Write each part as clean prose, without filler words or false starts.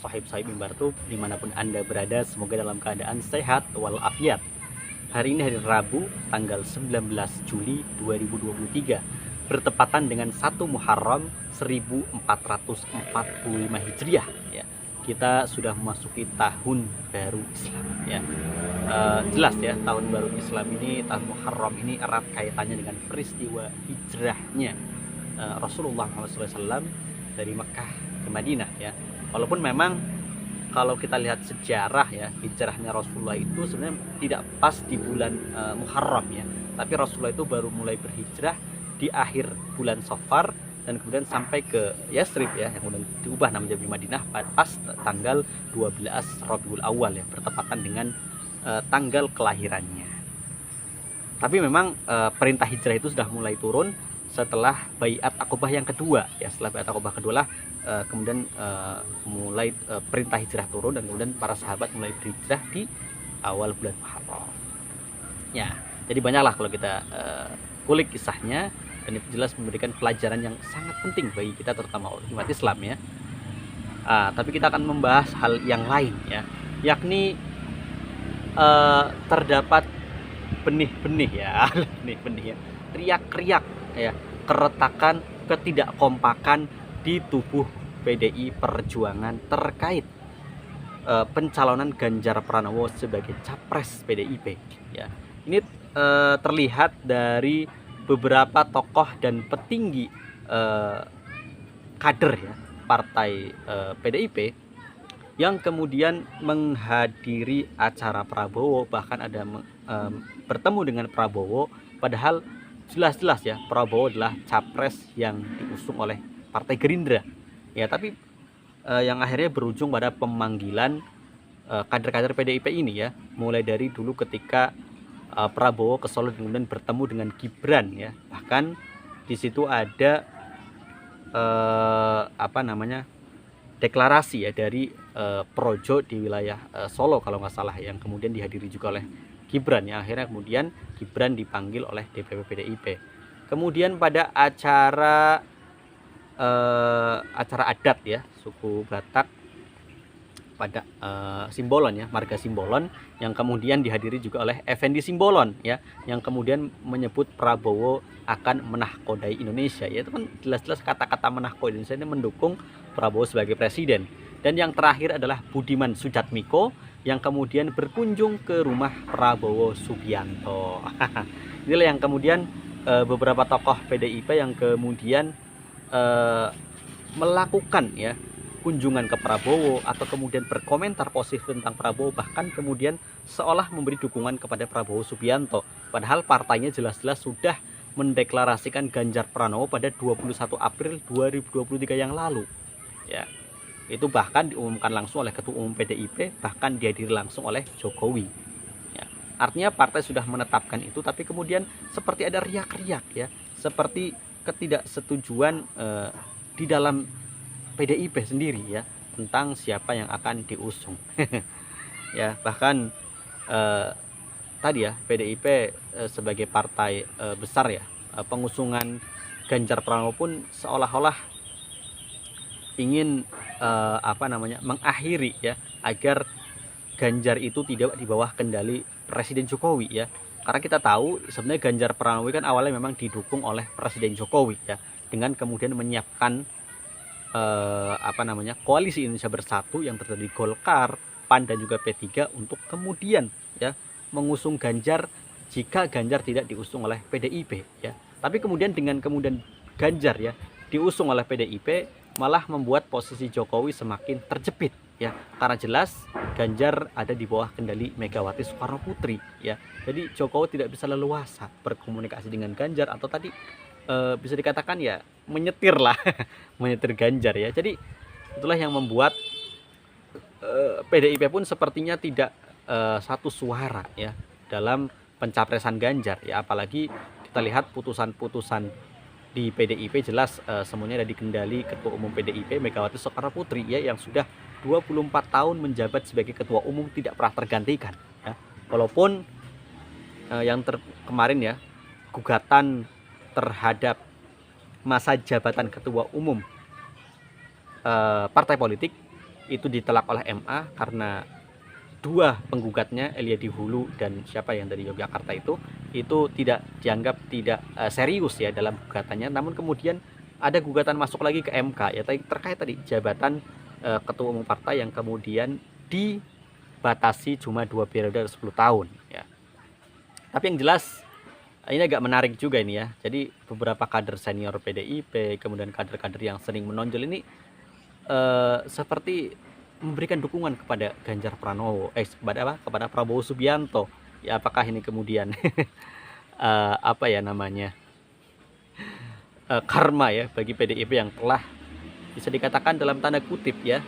sahib-sahib mimbar tuh dimanapun Anda berada, semoga dalam keadaan sehat walafiat. Hari ini hari Rabu, tanggal 19 Juli 2023, bertepatan dengan 1 Muharram 1445 Hijriah. Ya, kita sudah memasuki tahun baru Islam. Ya, jelas ya, tahun baru Islam ini, tahun Muharram ini erat kaitannya dengan peristiwa hijrahnya Rasulullah SAW dari Mekah ke Madinah. Ya, walaupun memang kalau kita lihat sejarah ya, hijrahnya Rasulullah itu sebenarnya tidak pas di bulan Muharram ya, tapi Rasulullah itu baru mulai berhijrah di akhir bulan Safar dan kemudian sampai ke Yasrib ya, yang kemudian diubah nama menjadi Madinah pas tanggal 12 Rabiul Awal ya, bertepatan dengan tanggal kelahirannya. Tapi memang perintah hijrah itu sudah mulai turun setelah Baiat Aqobah yang kedua ya. Setelah Baiat Aqobah kedua lah kemudian mulai perintah hijrah turun, dan kemudian para sahabat mulai berhijrah di awal bulan Muharram ya. Jadi banyaklah kalau kita kulik kisahnya, dan itu jelas memberikan pelajaran yang sangat penting bagi kita, terutama umat Islam ya. Tapi kita akan membahas hal yang lain ya, yakni terdapat benih-benih ya, benih-benih ya, riak-riak ya, keretakan, ketidakkompakan di tubuh PDI Perjuangan terkait pencalonan Ganjar Pranowo sebagai capres PDIP ya. Ini terlihat dari beberapa tokoh dan petinggi kader ya partai PDIP yang kemudian menghadiri acara Prabowo, bahkan ada bertemu dengan Prabowo, padahal jelas-jelas ya Prabowo adalah capres yang diusung oleh Partai Gerindra ya. Tapi yang akhirnya berujung pada pemanggilan kader-kader PDIP ini ya, mulai dari dulu ketika Prabowo ke Solo dan kemudian bertemu dengan Gibran ya. Bahkan di situ ada deklarasi ya dari projo di wilayah Solo kalau nggak salah, yang kemudian dihadiri juga oleh Gibran ya. Akhirnya kemudian Gibran dipanggil oleh DPP PDIP. Kemudian pada acara adat ya suku Batak pada Simbolon ya, marga Simbolon, yang kemudian dihadiri juga oleh Effendi Simbolon ya, yang kemudian menyebut Prabowo akan menahkodai Indonesia ya. Itu kan jelas-jelas kata-kata menahkodai Indonesia ini mendukung Prabowo sebagai presiden. Dan yang terakhir adalah Budiman Sujatmiko yang kemudian berkunjung ke rumah Prabowo Subianto. Inilah yang kemudian beberapa tokoh PDIP yang kemudian melakukan ya kunjungan ke Prabowo, atau kemudian berkomentar positif tentang Prabowo, bahkan kemudian seolah memberi dukungan kepada Prabowo Subianto, padahal partainya jelas-jelas sudah mendeklarasikan Ganjar Pranowo pada 21 April 2023 yang lalu ya. Itu bahkan diumumkan langsung oleh Ketua Umum PDIP, bahkan dihadiri langsung oleh Jokowi ya. Artinya partai sudah menetapkan itu, tapi kemudian seperti ada riak-riak ya, seperti ketidaksetujuan di dalam PDIP sendiri ya, tentang siapa yang akan diusung ya. Bahkan tadi ya PDIP sebagai partai besar ya, pengusungan Ganjar Pranowo pun seolah-olah ingin mengakhiri ya, agar Ganjar itu tidak di bawah kendali Presiden Jokowi ya. Karena kita tahu sebenarnya Ganjar Pranowo kan awalnya memang didukung oleh Presiden Jokowi ya, dengan kemudian menyiapkan koalisi Indonesia Bersatu yang terdiri Golkar, PAN dan juga P3 untuk kemudian ya mengusung Ganjar jika Ganjar tidak diusung oleh PDIP ya. Tapi kemudian dengan kemudian Ganjar ya diusung oleh PDIP, malah membuat posisi Jokowi semakin terjepit ya, karena jelas Ganjar ada di bawah kendali Megawati Soekarno Putri ya. Jadi Jokowi tidak bisa leluasa berkomunikasi dengan Ganjar, atau tadi bisa dikatakan ya menyetir lah menyetir Ganjar ya. Jadi itulah yang membuat PDIP pun sepertinya tidak satu suara ya dalam pencapresan Ganjar ya. Apalagi kita lihat putusan-putusan di PDIP jelas semuanya ada di kendali Ketua Umum PDIP Megawati Soekarno Putri ya, yang sudah 24 tahun menjabat sebagai Ketua Umum tidak pernah tergantikan ya. Walaupun yang kemarin ya, gugatan terhadap masa jabatan Ketua Umum partai politik itu ditolak oleh MA karena dua penggugatnya, Elia di Hulu dan siapa yang dari Yogyakarta itu tidak dianggap tidak serius ya dalam gugatannya. Namun kemudian ada gugatan masuk lagi ke MK ya terkait tadi jabatan ketua umum partai yang kemudian dibatasi cuma 2 periode 10 tahun ya. Tapi yang jelas ini agak menarik juga ini ya. Jadi beberapa kader senior PDIP, kemudian kader-kader yang sering menonjol ini seperti memberikan dukungan kepada Ganjar Pranowo, kepada Prabowo Subianto. Ya apakah ini kemudian apa ya namanya karma ya bagi PDIP yang telah bisa dikatakan dalam tanda kutip ya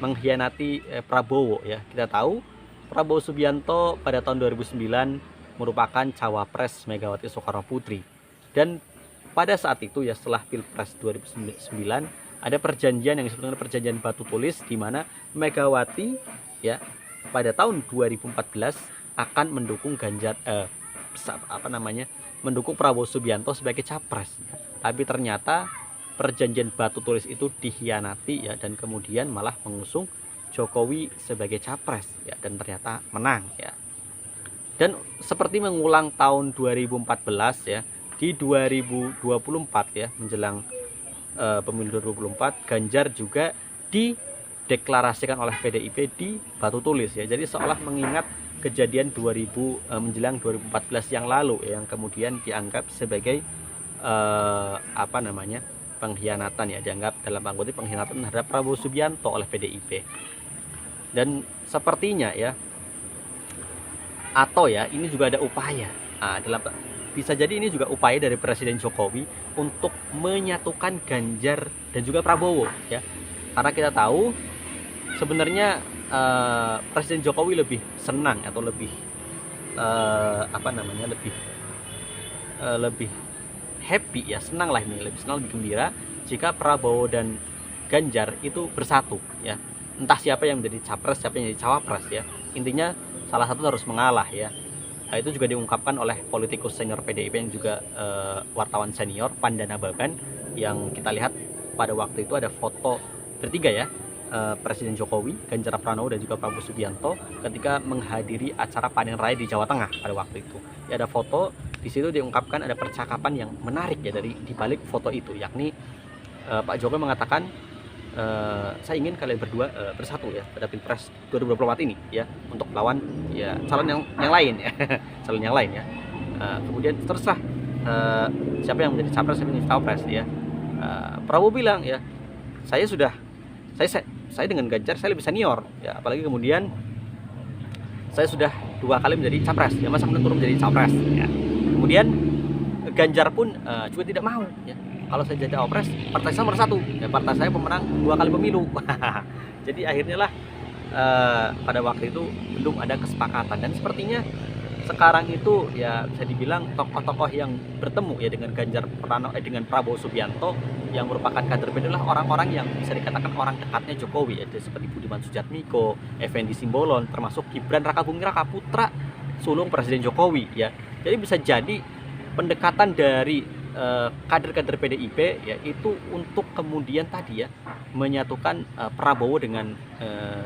mengkhianati Prabowo ya. Kita tahu Prabowo Subianto pada tahun 2009 merupakan cawapres Megawati Soekarno Putri, dan pada saat itu ya setelah Pilpres 2009 ada perjanjian yang disebut dengan perjanjian batu tulis di mana Megawati ya pada tahun 2014 akan mendukung mendukung Prabowo Subianto sebagai capres. Tapi ternyata perjanjian batu tulis itu dikhianati ya, dan kemudian malah mengusung Jokowi sebagai capres ya, dan ternyata menang ya. Dan seperti mengulang tahun 2014 ya, di 2024 ya menjelang pemilu 2024, Ganjar juga dideklarasikan oleh PDIP di batu tulis ya. Jadi seolah mengingat kejadian menjelang 2014 yang lalu ya, yang kemudian dianggap sebagai pengkhianatan ya, dianggap dalam kutip pengkhianatan terhadap Prabowo Subianto oleh PDIP. Dan sepertinya ya, atau ya ini juga ada upaya bisa jadi ini juga upaya dari Presiden Jokowi untuk menyatukan Ganjar dan juga Prabowo ya. Karena kita tahu sebenarnya Presiden Jokowi lebih senang atau lebih lebih happy ya, senang lah ini, lebih senang, lebih gembira jika Prabowo dan Ganjar itu bersatu ya. Entah siapa yang menjadi capres, siapa yang menjadi cawapres ya. Intinya salah satu harus mengalah ya. Nah, itu juga diungkapkan oleh politikus senior PDIP yang juga wartawan senior Pandana Baban, yang kita lihat pada waktu itu ada foto bertiga ya, Presiden Jokowi, Ganjar Pranowo dan juga Prabowo Subianto ketika menghadiri acara panen raya di Jawa Tengah pada waktu itu. Ya, ada foto di situ diungkapkan ada percakapan yang menarik ya dari dibalik foto itu, yakni Pak Jokowi mengatakan saya ingin kalian berdua bersatu ya pada Pilpres 2024 ini ya, untuk melawan ya calon yang lain ya calon yang lain ya. Kemudian terserah siapa yang menjadi capres, siapa yang menjadi cawapres ya. Prabowo bilang ya, saya dengan Ganjar saya lebih senior ya, apalagi kemudian saya sudah 2 kali menjadi capres ya, masa kemudian turun menjadi cawapres ya. Kemudian Ganjar pun juga tidak mau ya, kalau saya jadi cawapres partai saya nomor 1 ya, partai saya pemenang 2 kali pemilu. Jadi akhirnya lah pada waktu itu belum ada kesepakatan, dan sepertinya sekarang itu ya bisa dibilang tokoh-tokoh yang bertemu ya dengan Ganjar Pranowo dengan Prabowo Subianto yang merupakan kader PDIP adalah orang-orang yang bisa dikatakan orang dekatnya Jokowi ya, seperti Budiman Sujatmiko, Effendi Simbolon, termasuk Gibran Rakabuming Raka putra sulung Presiden Jokowi ya. Jadi bisa jadi pendekatan dari kader-kader PDIP ya itu untuk kemudian tadi ya menyatukan Prabowo dengan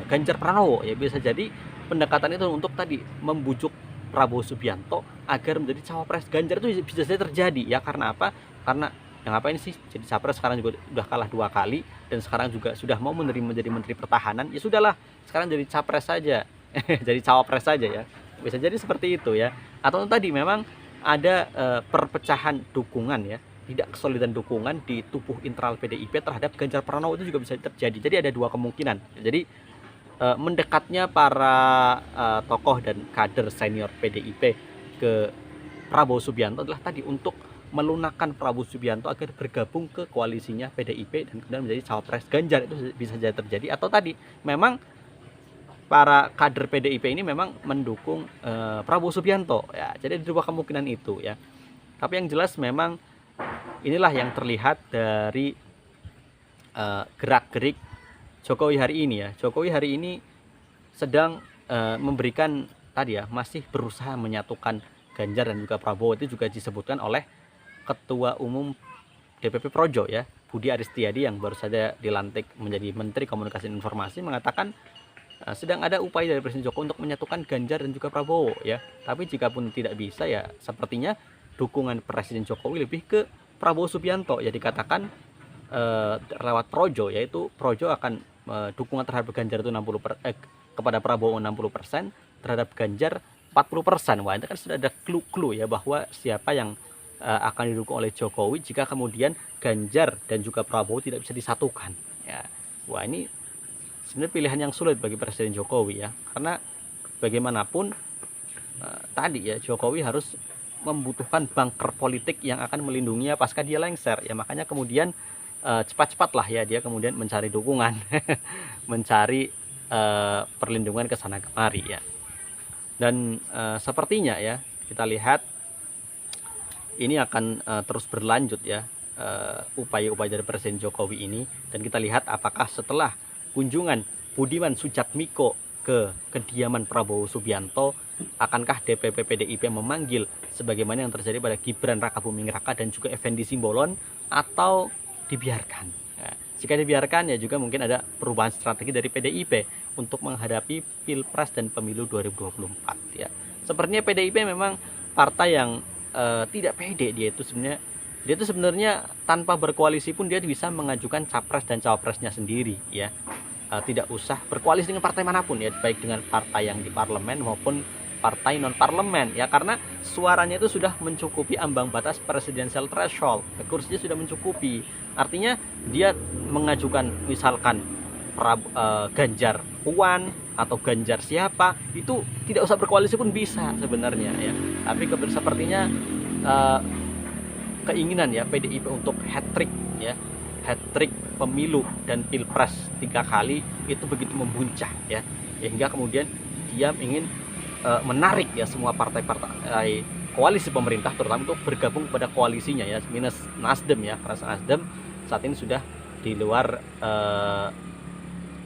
Ganjar Pranowo ya. Bisa jadi pendekatan itu untuk tadi membujuk Prabowo Subianto agar menjadi cawapres Ganjar itu bisa saja terjadi ya. Karena apa? Karena yang ngapain sih jadi capres, sekarang juga udah kalah 2 kali dan sekarang juga sudah mau menjadi menteri pertahanan, ya sudahlah sekarang jadi capres saja jadi cawapres saja ya. Bisa jadi seperti itu ya. Atau tadi memang ada perpecahan dukungan ya, tidak kesolidan dukungan di tubuh internal PDIP terhadap Ganjar Pranowo, itu juga bisa terjadi. Jadi ada 2 kemungkinan. Jadi mendekatnya para tokoh dan kader senior PDIP ke Prabowo Subianto adalah tadi untuk melunakkan Prabowo Subianto agar bergabung ke koalisinya PDIP dan kemudian menjadi cawapres Ganjar. Itu bisa jadi terjadi. Atau tadi memang para kader PDIP ini memang mendukung Prabowo Subianto ya. Jadi ada 2 kemungkinan itu ya. Tapi yang jelas memang inilah yang terlihat dari gerak-gerik Jokowi hari ini ya. Jokowi hari ini sedang memberikan tadi ya, masih berusaha menyatukan Ganjar dan juga Prabowo. Itu juga disebutkan oleh Ketua Umum DPP Projo ya, Budi Aristiadi yang baru saja dilantik menjadi Menteri Komunikasi dan Informasi mengatakan sedang ada upaya dari Presiden Jokowi untuk menyatukan Ganjar dan juga Prabowo ya. Tapi jika pun tidak bisa ya sepertinya dukungan Presiden Jokowi lebih ke Prabowo Subianto ya, dikatakan lewat Projo, yaitu Projo akan dukungan terhadap Ganjar itu kepada Prabowo 60%, terhadap Ganjar 40%. Wah, itu kan sudah ada clue-clue ya bahwa siapa yang akan didukung oleh Jokowi jika kemudian Ganjar dan juga Prabowo tidak bisa disatukan ya. Wah, ini sebenarnya pilihan yang sulit bagi Presiden Jokowi ya, karena bagaimanapun tadi ya Jokowi harus membutuhkan bunker politik yang akan melindunginya pasca dia lengser ya. Makanya kemudian cepat-cepatlah ya dia kemudian mencari dukungan mencari perlindungan ke sana kemari ya. Dan sepertinya ya kita lihat ini akan terus berlanjut ya upaya-upaya dari Presiden Jokowi ini. Dan kita lihat apakah setelah kunjungan Budiman Sujatmiko ke kediaman Prabowo Subianto, akankah DPP PDIP memanggil sebagaimana yang terjadi pada Gibran Rakabuming Raka dan juga Effendi Simbolon, atau dibiarkan. Nah, jika dibiarkan ya juga mungkin ada perubahan strategi dari PDIP untuk menghadapi Pilpres dan Pemilu 2024 ya. Sepertinya PDIP memang partai yang tidak pede. Dia itu sebenarnya tanpa berkoalisi pun dia bisa mengajukan capres dan cawapresnya sendiri ya. Tidak usah berkoalisi dengan partai manapun ya, baik dengan partai yang di parlemen maupun partai non parlemen ya, karena suaranya itu sudah mencukupi ambang batas presidensial threshold, kursinya sudah mencukupi. Artinya dia mengajukan misalkan Ganjar Puan atau Ganjar siapa, itu tidak usah berkoalisi pun bisa sebenarnya ya. Tapi sepertinya keinginan ya PDIP untuk hat-trick ya, hat-trick pemilu dan pilpres 3 kali itu begitu membuncah ya, hingga kemudian dia ingin menarik ya semua partai-partai koalisi pemerintah terutama untuk bergabung pada koalisinya ya, minus Nasdem ya, karena Nasdem saat ini sudah di luar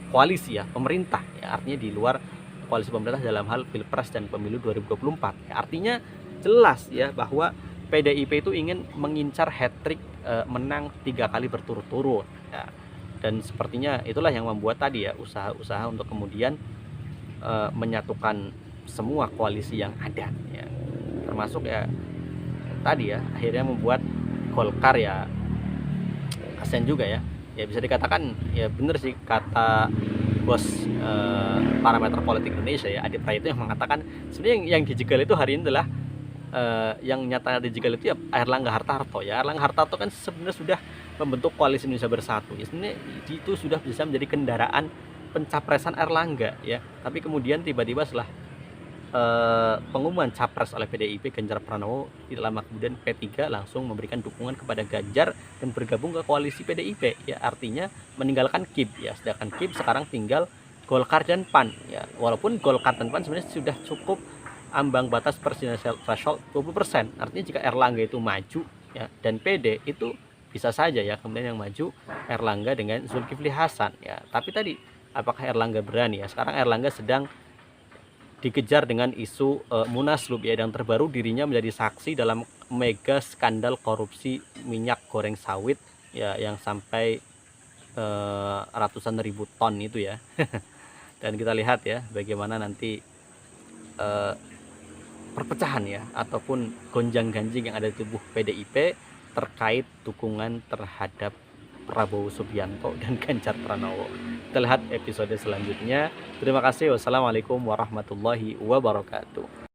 koalisi ya pemerintah ya, artinya di luar koalisi pemerintah dalam hal pilpres dan pemilu 2024 ya. Artinya jelas ya bahwa PDIP itu ingin mengincar hat-trick menang 3 kali berturut-turut ya. Dan sepertinya itulah yang membuat tadi ya usaha-usaha untuk kemudian menyatukan semua koalisi yang ada ya, termasuk ya tadi ya akhirnya membuat Golkar ya kasian juga ya. Ya bisa dikatakan ya benar sih kata bos parameter politik Indonesia ya, Adi Prayitno, yang mengatakan sebenarnya yang dijegal itu hari ini adalah yang nyata dijegal itu ya Airlangga Hartarto ya. Airlangga Hartarto kan sebenarnya sudah membentuk koalisi Indonesia Bersatu ya, sebenarnya itu sudah bisa menjadi kendaraan pencapresan Airlangga ya. Tapi kemudian tiba-tiba setelah pengumuman capres oleh PDIP Ganjar Pranowo, tidak lama kemudian P3 langsung memberikan dukungan kepada Ganjar dan bergabung ke koalisi PDIP ya, artinya meninggalkan KIP ya. Sedangkan KIP sekarang tinggal Golkar dan PAN ya. Walaupun Golkar dan PAN sebenarnya sudah cukup ambang batas presidensial threshold 20%. Artinya jika Erlangga itu maju ya dan PD itu bisa saja ya kemudian yang maju Erlangga dengan Zulkifli Hasan ya. Tapi tadi apakah Erlangga berani ya? Sekarang Erlangga sedang dikejar dengan isu Munaslup ya, yang terbaru dirinya menjadi saksi dalam mega skandal korupsi minyak goreng sawit ya, yang sampai ratusan ribu ton itu ya. Dan kita lihat ya bagaimana nanti perpecahan ya ataupun gonjang-ganjing yang ada di tubuh PDIP terkait dukungan terhadap Prabowo Subianto dan Ganjar Pranowo. Kita lihat episode selanjutnya. Terima kasih. Wassalamualaikum warahmatullahi wabarakatuh.